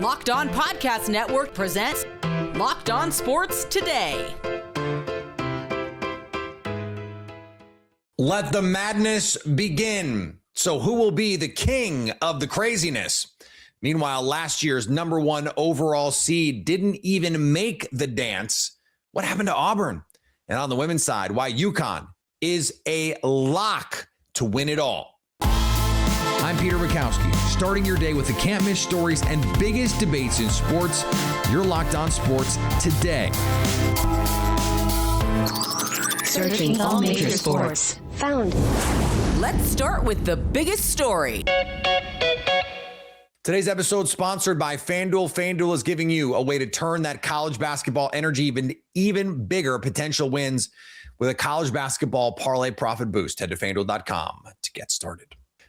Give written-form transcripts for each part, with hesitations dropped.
Locked On Podcast Network presents Locked On Sports Today. Let the madness begin. So who will be the king of the craziness? Meanwhile, last year's number one overall seed didn't even make the dance. What happened to Auburn? And on the women's side, why UConn is a lock to win it all. I'm Peter Bukowski, starting your day with the can't-miss stories and biggest debates in sports. You're Locked On Sports Today. Searching all major sports. Found. Let's start with the biggest story. Today's episode sponsored by FanDuel. FanDuel is giving you a way to turn that college basketball energy even bigger potential wins with a college basketball parlay profit boost. Head to FanDuel.com to get started.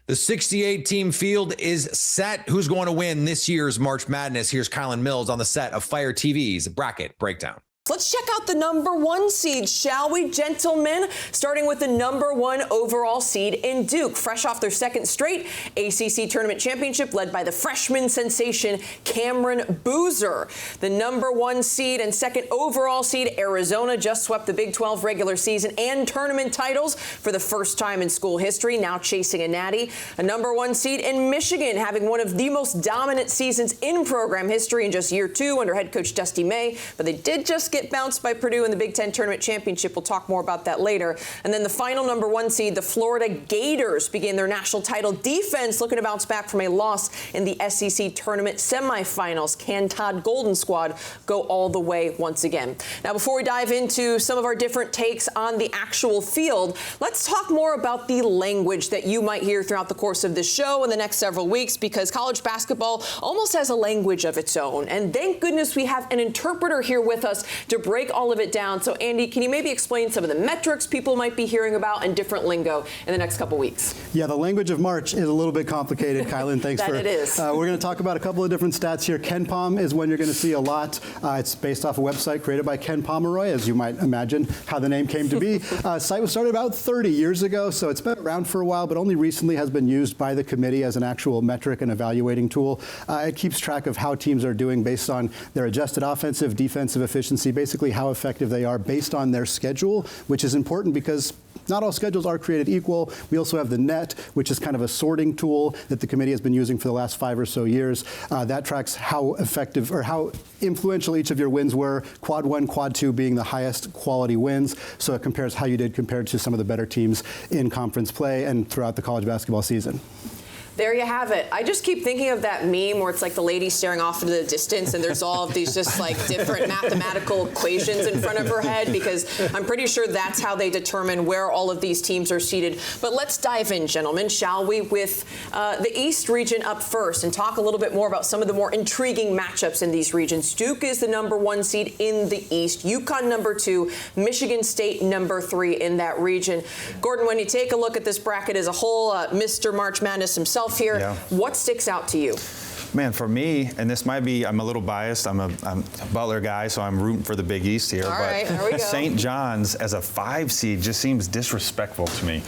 The 68-team field is set. Who's going to win this year's March Madness? Here's Kylan Mills on the set of Fire TV's Bracket Breakdown. Let's check out the number one seed, shall we, gentlemen? Starting with the number one overall seed in Duke, fresh off their second straight ACC Tournament championship, led by the freshman sensation Cameron Boozer. The number one seed and second overall seed, Arizona, just swept the Big 12 regular season and tournament titles for the first time in school history, now chasing a natty. A number one seed in Michigan, having one of the most dominant seasons in program history in just year two under head coach Dusty May, but they did just get bounced by Purdue in the Big Ten Tournament Championship. We'll talk more about that later. And then the final number one seed, the Florida Gators, began their national title defense, looking to bounce back from a loss in the SEC Tournament semifinals. Can Todd Golden squad go all the way once again? Now, before we dive into some of our different takes on the actual field, let's talk more about the language that you might hear throughout the course of this show in the next several weeks, because college basketball almost has a language of its own. And thank goodness we have an interpreter here with us to break all of it down. So, Andy, can you maybe explain some of the metrics people might be hearing about and different lingo in the next couple weeks? Yeah, the language of March is a little bit complicated, Kylan. Thanks for it is. We're going to talk about a couple of different stats here. KenPom is one you're going to see a lot. It's based off a website created by Ken Pomeroy, as you might imagine how the name came to be. Site was started about 30 years ago, so it's been around for a while, but only recently has been used by the committee as an actual metric and evaluating tool. It keeps track of how teams are doing based on their adjusted offensive, defensive efficiency, basically how effective they are based on their schedule, which is important because not all schedules are created equal. We also have the net, which is kind of a sorting tool that the committee has been using for the last 5 or so years. That tracks how effective or how influential each of your wins were, quad 1, quad 2 being the highest quality wins. So it compares how you did compared to some of the better teams in conference play and throughout the college basketball season. There you have it. I just keep thinking of that meme where it's like the lady staring off into the distance and there's all of these just like different mathematical equations in front of her head, because I'm pretty sure that's how they determine where all of these teams are seated. But let's dive in, gentlemen, shall we, with the East region up first and talk a little bit more about some of the more intriguing matchups in these regions. Duke is the number one seed in the East, UConn number 2, Michigan State number 3 in that region. Gordon, when you take a look at this bracket as a whole, Mr. March Madness himself here, yeah. What sticks out to you? Man, for me, and this might be, I'm a little biased. I'm a Butler guy, so I'm rooting for the Big East here. All right, here we go. St. John's as a 5 seed just seems disrespectful to me.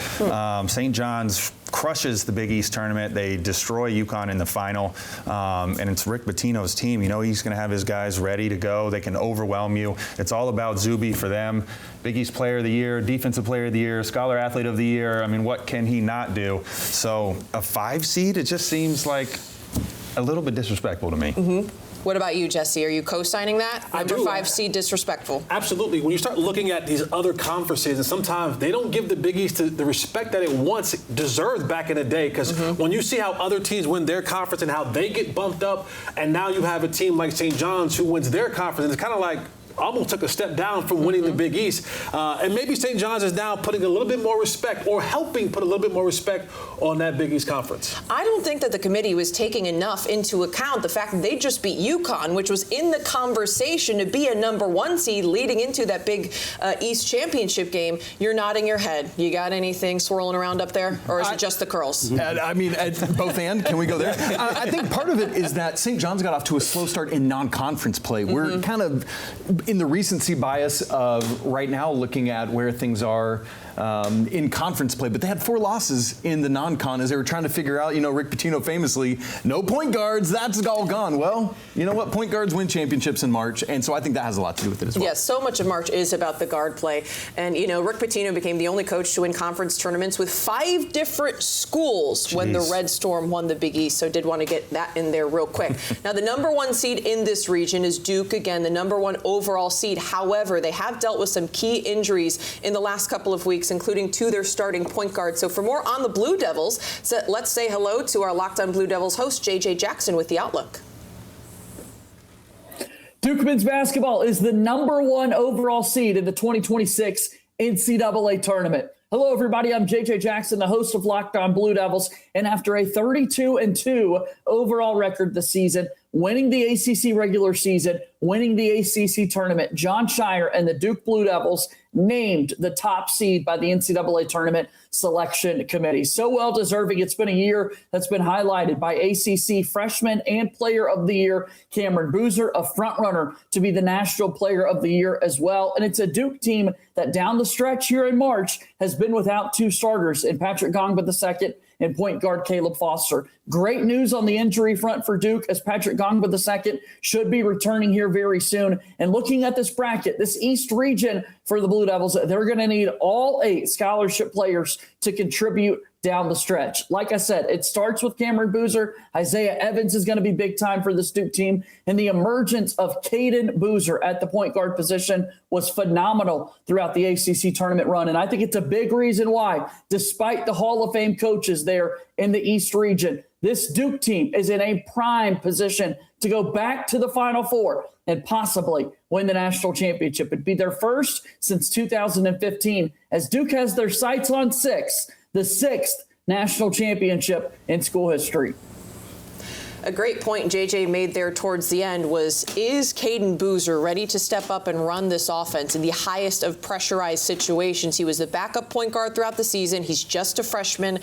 St. John's crushes the Big East tournament. They destroy UConn in the final, and it's Rick Pitino's team. You know, he's going to have his guys ready to go. They can overwhelm you. It's all about Zuby for them. Big East Player of the Year, Defensive Player of the Year, Scholar Athlete of the Year. I mean, what can he not do? So a 5 seed, it just seems like a little bit disrespectful to me. Mm-hmm. What about you, Jesse? Are you co-signing that? Number 5 seed disrespectful? Absolutely. When you start looking at these other conferences, and sometimes they don't give the Big East the respect that it once deserved back in the day, because when you see how other teams win their conference and how they get bumped up, and now you have a team like St. John's who wins their conference, and it's kind of like almost took a step down from winning the Big East. And maybe St. John's is now putting a little bit more respect, or helping put a little bit more respect on that Big East conference. I don't think that the committee was taking enough into account the fact that they just beat UConn, which was in the conversation to be a number 1 seed leading into that Big East championship game. You're nodding your head. You got anything swirling around up there, or is it just the curls? I mean, both and. Can we go there? I think part of it is that St. John's got off to a slow start in non-conference play. We're kind of in the recency bias of right now looking at where things are in conference play, but they had 4 losses in the non-con as they were trying to figure out, Rick Pitino famously, no point guards, that's all gone. Well, you know what? Point guards win championships in March, and so I think that has a lot to do with it as well. Yes, so much of March is about the guard play. And, Rick Pitino became the only coach to win conference tournaments with 5 different schools when the Red Storm won the Big East, so did want to get that in there real quick. Now, the number 1 seed in this region is Duke, again, the number 1 overall seed. However, they have dealt with some key injuries in the last couple of weeks, including to their starting point guard. So for more on the Blue Devils, let's say hello to our Locked On Blue Devils host, JJ Jackson, with the Outlook. Duke men's basketball is the number 1 overall seed in the 2026 NCAA Tournament. Hello, everybody. I'm JJ Jackson, the host of Locked On Blue Devils. And after a 32-2 overall record this season, winning the ACC regular season, winning the ACC tournament, Jon Scheyer and the Duke Blue Devils named the top seed by the NCAA Tournament Selection Committee. So well deserving. It's been a year that's been highlighted by ACC Freshman and Player of the Year Cameron Boozer, a frontrunner to be the National Player of the Year as well. And it's a Duke team that down the stretch here in March has been without 2 starters in Patrick Gongba II and point guard Caleb Foster. Great news on the injury front for Duke, as Patrick Gongba II should be returning here very soon. And looking at this bracket, this East region for the Blue Devils, they're going to need all 8 scholarship players to contribute down the stretch. Like I said, it starts with Cameron Boozer. Isaiah Evans is going to be big time for this Duke team. And the emergence of Caden Boozer at the point guard position was phenomenal throughout the ACC tournament run. And I think it's a big reason why, despite the Hall of Fame coaches there in the East region, this Duke team is in a prime position to go back to the Final Four and possibly win the national championship. It'd be their first since 2015, as Duke has their sights on the 6th national championship in school history. A great point JJ made there towards the end was, is Caden Boozer ready to step up and run this offense in the highest of pressurized situations? He was the backup point guard throughout the season. He's just a freshman.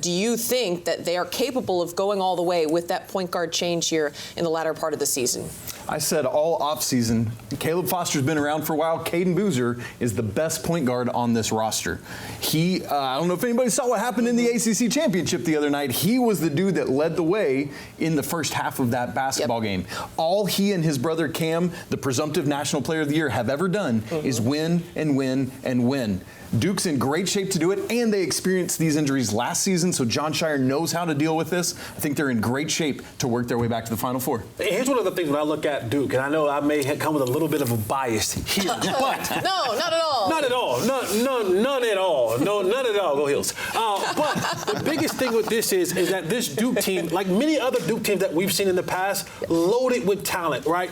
Do you think that they are capable of going all the way with that point guard change here in the latter part of the season? I said all offseason, Caleb Foster's been around for a while. Caden Boozer is the best point guard on this roster. I don't know if anybody saw what happened in the ACC championship the other night. He was the dude that led the way in the first half of that basketball game. All he and his brother Cam, the presumptive National Player of the Year, have ever done is win and win and win. Duke's in great shape to do it, and they experienced these injuries last season, so Jon Scheyer knows how to deal with this. I think they're in great shape to work their way back to the Final Four. Here's one of the things when I look at Duke, and I know I may come with a little bit of a bias here, but no, not at all. Not at all. None at all. No, none at all. Go Heels. But the biggest thing with this is that this Duke team, like many other Duke teams that we've seen in the past, loaded with talent, right?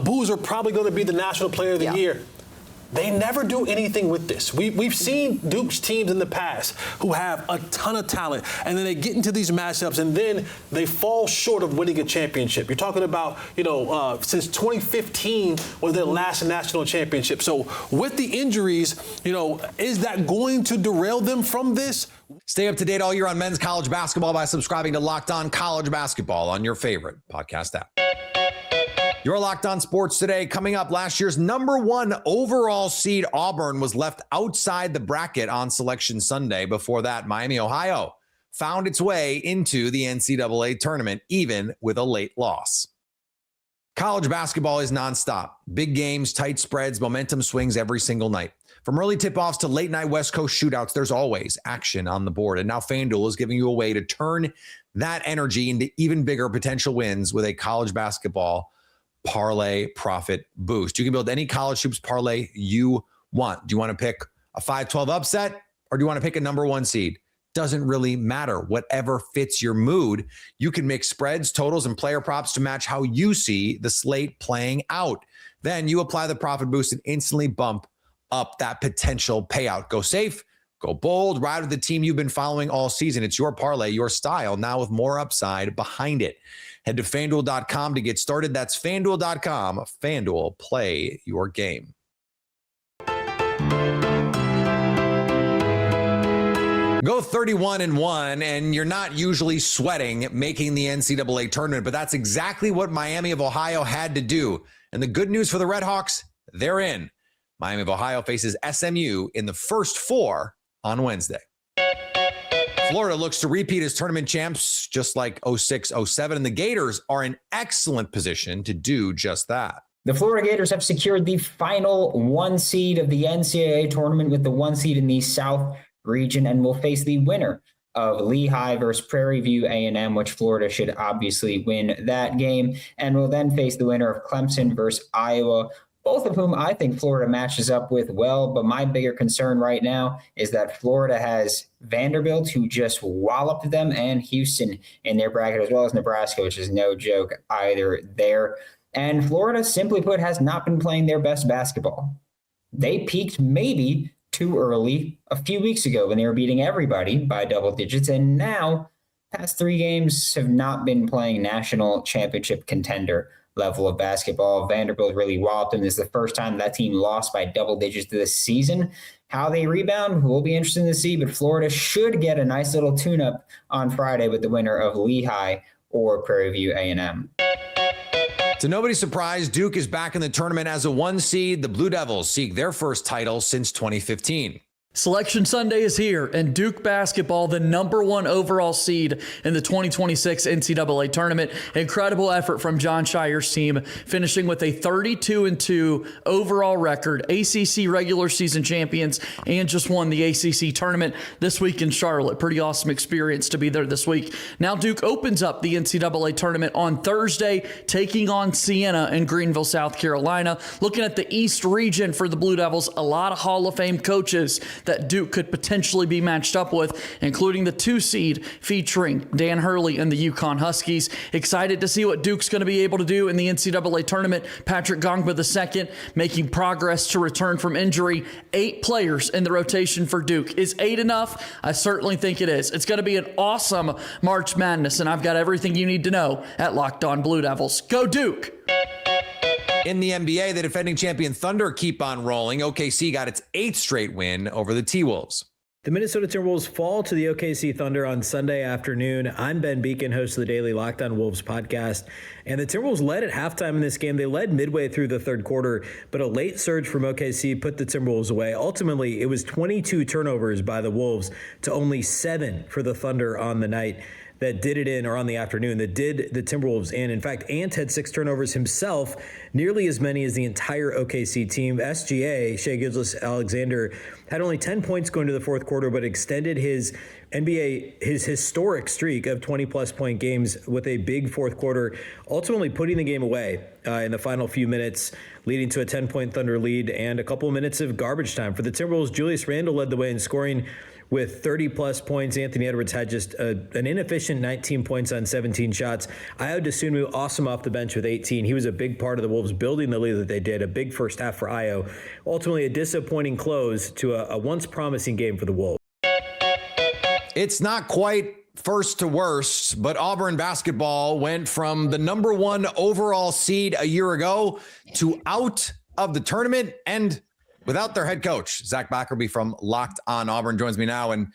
Boozer probably going to be the National Player of the Year. They never do anything with this. We've seen Duke's teams in the past who have a ton of talent, and then they get into these matchups, and then they fall short of winning a championship. You're talking about, since 2015 was their last national championship. So with the injuries, is that going to derail them from this? Stay up to date all year on men's college basketball by subscribing to Locked On College Basketball on your favorite podcast app. You're Locked On Sports Today. Coming up, last year's number 1 overall seed Auburn was left outside the bracket on Selection Sunday. Before that, Miami, Ohio found its way into the NCAA tournament, even with a late loss. College basketball is nonstop. Big games, tight spreads, momentum swings every single night. From early tip-offs to late-night West Coast shootouts, there's always action on the board. And now FanDuel is giving you a way to turn that energy into even bigger potential wins with a college basketball parlay profit boost. You can build any college hoops parlay you want. Do you want to pick a 5-12 upset, or do you want to pick a number 1 seed? Doesn't really matter. Whatever fits your mood. You can mix spreads, totals, and player props to match how you see the slate playing out. Then you apply the profit boost and instantly bump up that potential payout. Go safe, go bold, ride with the team you've been following all season. It's your parlay, your style, now with more upside behind it. Head to FanDuel.com to get started. That's FanDuel.com. FanDuel, play your game. Go 31-1, and you're not usually sweating making the NCAA tournament, but that's exactly what Miami of Ohio had to do. And the good news for the Redhawks, they're in. Miami of Ohio faces SMU in the first 4 on Wednesday. Florida looks to repeat as tournament champs just like 06-07, and the Gators are in excellent position to do just that. The Florida Gators have secured the final 1 seed of the NCAA tournament with the 1 seed in the South region and will face the winner of Lehigh versus Prairie View A&M, which Florida should obviously win that game, and will then face the winner of Clemson versus Iowa, both of whom I think Florida matches up with well. But my bigger concern right now is that Florida has Vanderbilt, who just walloped them, and Houston in their bracket, as well as Nebraska, which is no joke either there. And Florida, simply put, has not been playing their best basketball. They peaked maybe too early a few weeks ago when they were beating everybody by double digits, and now past 3 games have not been playing national championship contender level of basketball. Vanderbilt really walloped them. This is the first time that team lost by double digits this season. How they rebound will be interesting to see, but Florida should get a nice little tune-up on Friday with the winner of Lehigh or Prairie View A&M. To nobody's surprise, Duke is back in the tournament as a 1 seed. The Blue Devils seek their first title since 2015. Selection Sunday is here, and Duke basketball, the number 1 overall seed in the 2026 NCAA tournament. Incredible effort from John Shire's team, finishing with a 32-2 overall record, ACC regular season champions, and just won the ACC tournament this week in Charlotte. Pretty awesome experience to be there this week. Now Duke opens up the NCAA tournament on Thursday, taking on Siena in Greenville, South Carolina. Looking at the East region for the Blue Devils, a lot of Hall of Fame coaches that Duke could potentially be matched up with, including the 2 seed featuring Dan Hurley and the UConn Huskies. Excited to see what Duke's going to be able to do in the NCAA tournament. Patrick Gongba II making progress to return from injury. 8 players in the rotation for Duke. Is 8 enough? I certainly think it is. It's going to be an awesome March Madness, and I've got everything you need to know at Locked On Blue Devils. Go Duke! In the NBA, the defending champion Thunder keep on rolling. OKC got its 8th straight win over the T-Wolves. The Minnesota Timberwolves fall to the OKC Thunder on Sunday afternoon. I'm Ben Beacon, host of the daily Locked On Wolves podcast. And the Timberwolves led at halftime in this game. They led midway through the third quarter, but a late surge from OKC put the Timberwolves away. Ultimately, it was 22 turnovers by the Wolves to only 7 for the Thunder on the night. That did it in, or on the afternoon, that did the Timberwolves in. In fact, Ant had 6 turnovers himself, nearly as many as the entire OKC team. SGA, Shai Gilgeous-Alexander, had only 10 points going to the fourth quarter, but extended his historic streak of 20-plus point games with a big fourth quarter, ultimately putting the game away in the final few minutes, leading to a 10-point Thunder lead and a couple of minutes of garbage time. For the Timberwolves, Julius Randle led the way in scoring with 30-plus points. Anthony Edwards had just an inefficient 19 points on 17 shots. Ayo Dosunmu, awesome off the bench with 18. He was a big part of the Wolves building the lead that they did. A big first half for Ayo. Ultimately, a disappointing close to a once promising game for the Wolves. It's not quite first to worst, but Auburn basketball went from the number 1 overall seed a year ago to out of the tournament and without their head coach. Zach Backerby from Locked On Auburn joins me now. And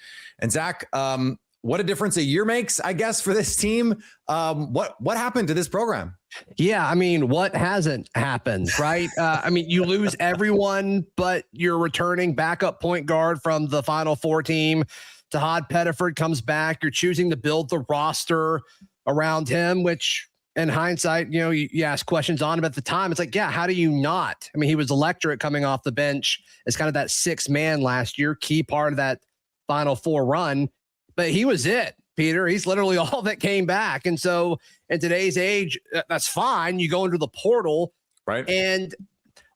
Zach, what a difference a year makes, I guess, for this team. What happened to this program? Yeah, I mean, what hasn't happened, right? I mean, you lose everyone, but you're returning backup point guard from the Final Four team. Todd Pettiford comes back. You're choosing to build the roster around him, which in hindsight, you ask questions on him at the time. It's like, yeah, how do you not? I mean, he was electric coming off the bench as kind of that 6th man last year, key part of that Final Four run. But he was it, Peter. He's literally all that came back. And so in today's age, that's fine. You go into the portal. Right. And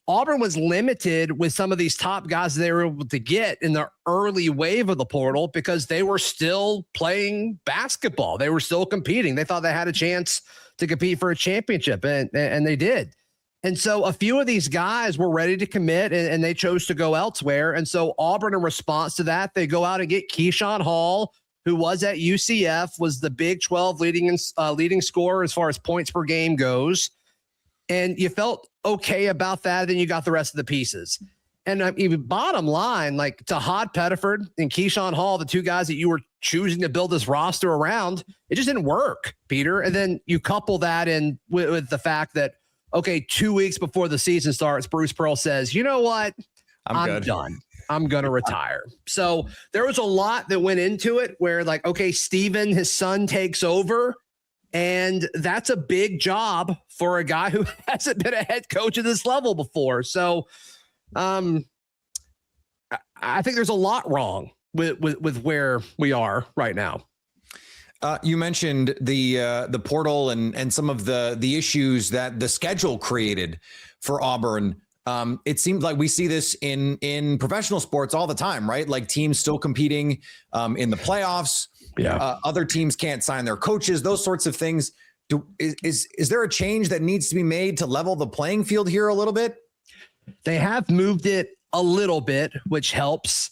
Auburn was limited with some of these top guys they were able to get in the early wave of the portal because they were still playing basketball. They were still competing. They thought they had a chance to compete for a championship, and they did. And so a few of these guys were ready to commit, and they chose to go elsewhere. And so Auburn, in response to that, they go out and get Keyshawn Hall, who was at UCF, was the Big 12 leading scorer as far as points per game goes. And you felt okay about that. Then you got the rest of the pieces. And even bottom line, like Todd Pettiford and Keyshawn Hall, the 2 guys that you were choosing to build this roster around, it just didn't work, Peter. And then you couple that in with the fact that okay, 2 weeks before the season starts, Bruce Pearl says, you know what? I'm done. I'm going to retire. So there was a lot that went into it where like, okay, Steven, his son, takes over. And that's a big job for a guy who hasn't been a head coach at this level before. So I think there's a lot wrong with where we are right now. You mentioned the portal and some of the issues that the schedule created for Auburn. It seems like we see this in professional sports all the time, right? Like teams still competing in the playoffs. Yeah. Other teams can't sign their coaches, those sorts of things. Is there a change that needs to be made to level the playing field here a little bit? They have moved it a little bit, which helps.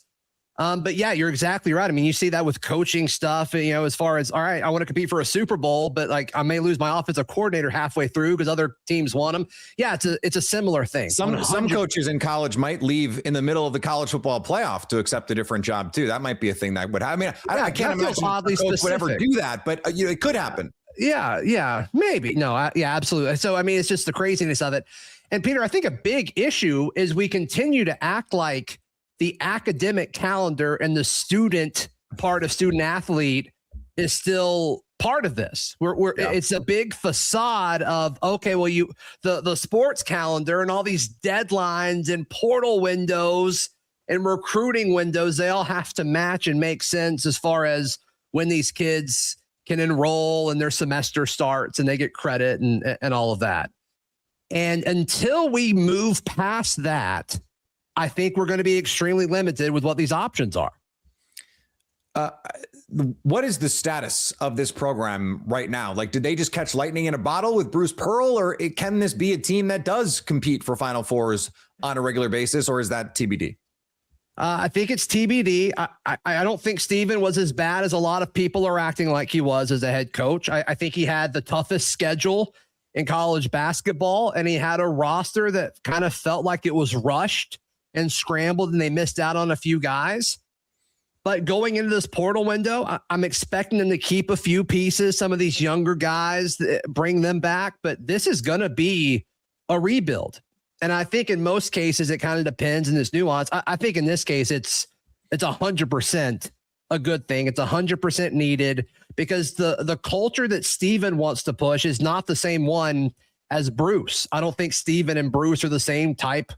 But yeah, you're exactly right. I mean, you see that with coaching stuff, as far as, all right, I want to compete for a Super Bowl, but like I may lose my offensive coordinator halfway through because other teams want them. Yeah, it's a similar thing. Some coaches in college might leave in the middle of the college football playoff to accept a different job too. That might be a thing that would happen. I mean, I can't imagine a coach would ever do that, but it could happen. Yeah, maybe. No, yeah, absolutely. So, I mean, it's just the craziness of it. And Peter, I think a big issue is we continue to act like the academic calendar and the student part of student athlete is still part of this. It's a big facade of, okay, well, the sports calendar and all these deadlines and portal windows and recruiting windows, they all have to match and make sense as far as when these kids can enroll and their semester starts and they get credit and all of that. And until we move past that, I think we're going to be extremely limited with what these options are. What is the status of this program right now? Like, did they just catch lightning in a bottle with Bruce Pearl, or can this be a team that does compete for Final Fours on a regular basis, or is that TBD? I think it's TBD. I don't think Steven was as bad as a lot of people are acting like he was as a head coach. I think he had the toughest schedule in college basketball, and he had a roster that kind of felt like it was rushed and scrambled, and they missed out on a few guys. But going into this portal window, I'm expecting them to keep a few pieces, some of these younger guys, bring them back. But this is going to be a rebuild. And I think in most cases, it kind of depends in this nuance. I think in this case, it's 100% a good thing. It's 100% needed because the culture that Steven wants to push is not the same one as Bruce. I don't think Steven and Bruce are the same type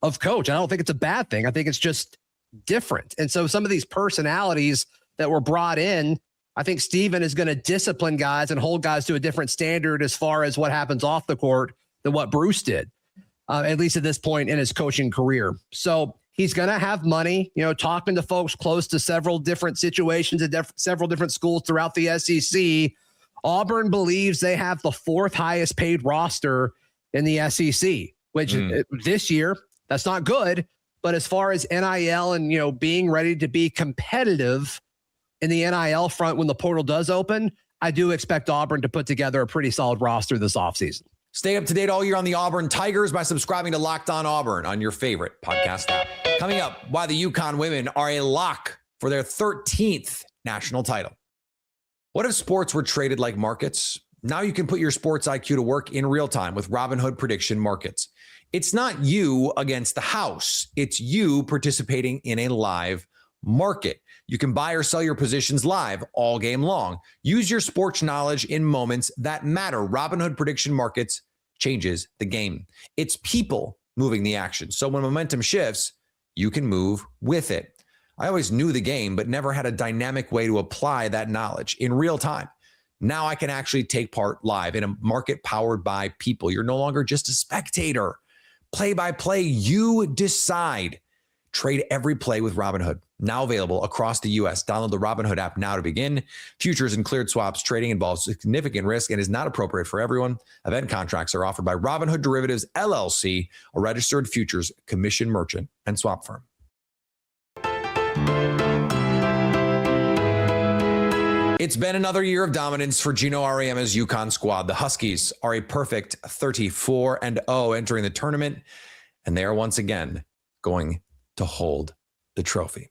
of coach. I don't think it's a bad thing. I think it's just different. And so some of these personalities that were brought in, I think Steven is going to discipline guys and hold guys to a different standard as far as what happens off the court than what Bruce did, at least at this point in his coaching career. So he's going to have money, talking to folks close to several different situations at several different schools throughout the SEC. Auburn believes they have the fourth highest paid roster in the SEC, which this year, that's not good, but as far as NIL and, being ready to be competitive in the NIL front when the portal does open, I do expect Auburn to put together a pretty solid roster this offseason. Stay up to date all year on the Auburn Tigers by subscribing to Locked On Auburn on your favorite podcast app. Coming up, why the UConn women are a lock for their 13th national title. What if sports were traded like markets? Now you can put your sports IQ to work in real time with Robinhood Prediction Markets. It's not you against the house. It's you participating in a live market. You can buy or sell your positions live all game long. Use your sports knowledge in moments that matter. Robinhood Prediction Markets changes the game. It's people moving the action. So when momentum shifts, you can move with it. I always knew the game, but never had a dynamic way to apply that knowledge in real time. Now I can actually take part live in a market powered by people. You're no longer just a spectator. Play by play, you decide. Trade every play with Robinhood. Now available across the U.S. Download the Robinhood app now to begin. Futures and cleared swaps trading involves significant risk and is not appropriate for everyone. Event contracts are offered by Robinhood Derivatives, LLC, a registered futures commission merchant and swap firm. It's been another year of dominance for Geno Auriemma's UConn squad. The Huskies are a perfect 34-0 entering the tournament, and they are once again going to hold the trophy.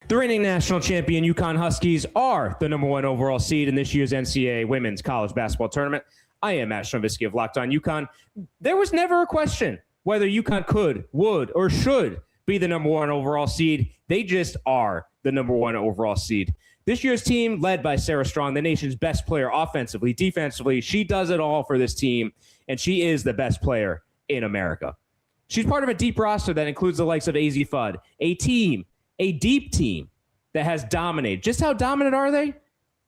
The reigning national champion UConn Huskies are the #1 overall seed in this year's NCAA Women's College Basketball Tournament. I am Matt Stronvisky of Locked On UConn. There was never a question whether UConn could, would, or should be the number 1 overall seed. They just are the number 1 overall seed. This year's team, led by Sarah Strong, the nation's best player offensively, defensively. She does it all for this team, and she is the best player in America. She's part of a deep roster that includes the likes of AZ Fudd, a deep team that has dominated. Just how dominant are they?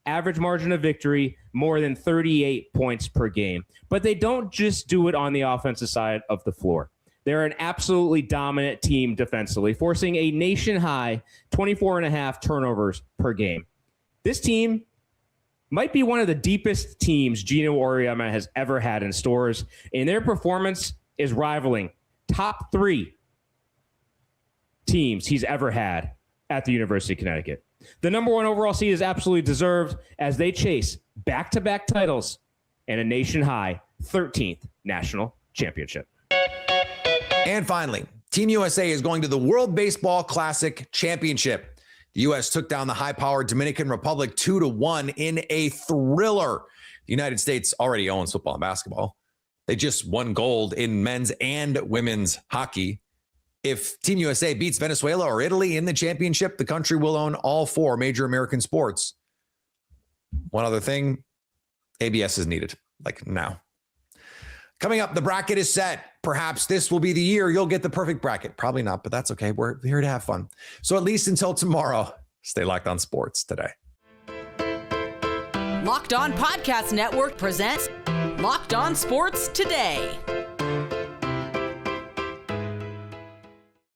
Average margin of victory, more than 38 points per game. But they don't just do it on the offensive side of the floor. They're an absolutely dominant team defensively, forcing a nation-high 24.5 turnovers per game. This team might be one of the deepest teams Geno Auriemma has ever had in stores, and their performance is rivaling top 3 teams he's ever had at the University of Connecticut. The number 1 overall seed is absolutely deserved as they chase back-to-back titles and a nation-high 13th national championship. And finally, Team USA is going to the World Baseball Classic Championship. The U.S. took down the high-powered Dominican Republic 2-1 in a thriller. The United States already owns football and basketball. They just won gold in men's and women's hockey. If Team USA beats Venezuela or Italy in the championship, the country will own all 4 major American sports. One other thing, ABS is needed, like now. Coming up, the bracket is set. Perhaps this will be the year you'll get the perfect bracket. Probably not, but that's okay. We're here to have fun. So at least until tomorrow, stay locked on sports today. Locked On Podcast Network presents Locked On Sports Today.